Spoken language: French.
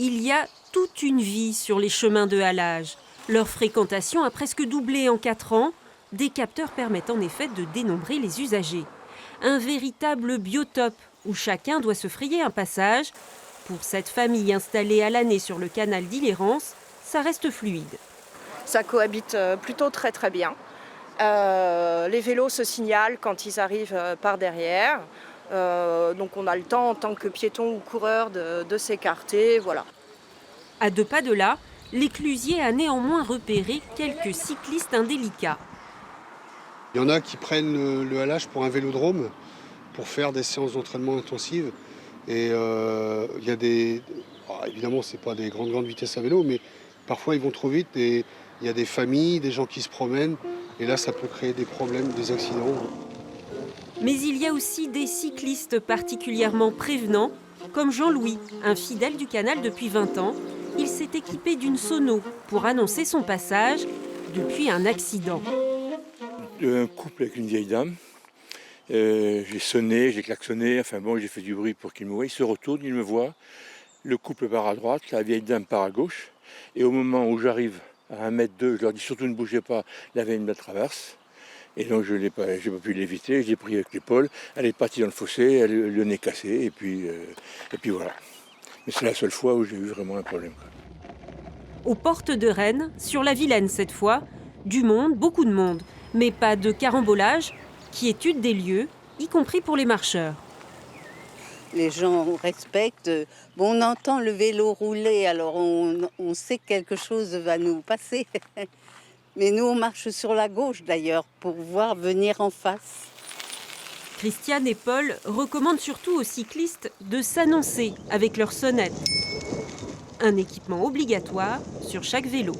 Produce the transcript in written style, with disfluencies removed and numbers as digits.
Il y a toute une vie sur les chemins de halage. Leur fréquentation a presque doublé en 4 ans. Des capteurs permettent en effet de dénombrer les usagers. Un véritable biotope où chacun doit se frayer un passage. Pour cette famille installée à l'année sur le canal d'Illérance, ça reste fluide. Ça cohabite plutôt très très bien. Les vélos se signalent quand ils arrivent par derrière. Donc on a le temps en tant que piéton ou coureur de s'écarter. Voilà. À 2 pas de là, l'éclusier a néanmoins repéré quelques cyclistes indélicats. Il y en a qui prennent le halage pour un vélodrome, pour faire des séances d'entraînement intensives. Et il y a des... évidemment, ce n'est pas des grandes vitesses à vélo, mais parfois ils vont trop vite et il y a des familles, des gens qui se promènent. Et là, ça peut créer des problèmes, des accidents. Mais il y a aussi des cyclistes particulièrement prévenants, comme Jean-Louis, un fidèle du canal depuis 20 ans. Il s'est équipé d'une sono pour annoncer son passage depuis un accident. Un couple avec une vieille dame. J'ai sonné, j'ai klaxonné, j'ai fait du bruit pour qu'il me voie. Il se retourne, il me voit. Le couple part à droite, la vieille dame part à gauche. Et au moment où j'arrive à 1,2 m, je leur dis surtout ne bougez pas, la vieille me traverse. Et donc je n'ai pas pu l'éviter, je l'ai pris avec l'épaule. Elle est partie dans le fossé, le nez cassé, et puis voilà. Mais c'est la seule fois où j'ai eu vraiment un problème. Aux portes de Rennes, sur la Vilaine cette fois, du monde, beaucoup de monde, mais pas de carambolage, quiétude des lieux, y compris pour les marcheurs. Les gens respectent. Bon, on entend le vélo rouler, alors on sait que quelque chose va nous passer. Mais nous, on marche sur la gauche d'ailleurs pour voir venir en face. Christiane et Paul recommandent surtout aux cyclistes de s'annoncer avec leur sonnette. Un équipement obligatoire sur chaque vélo.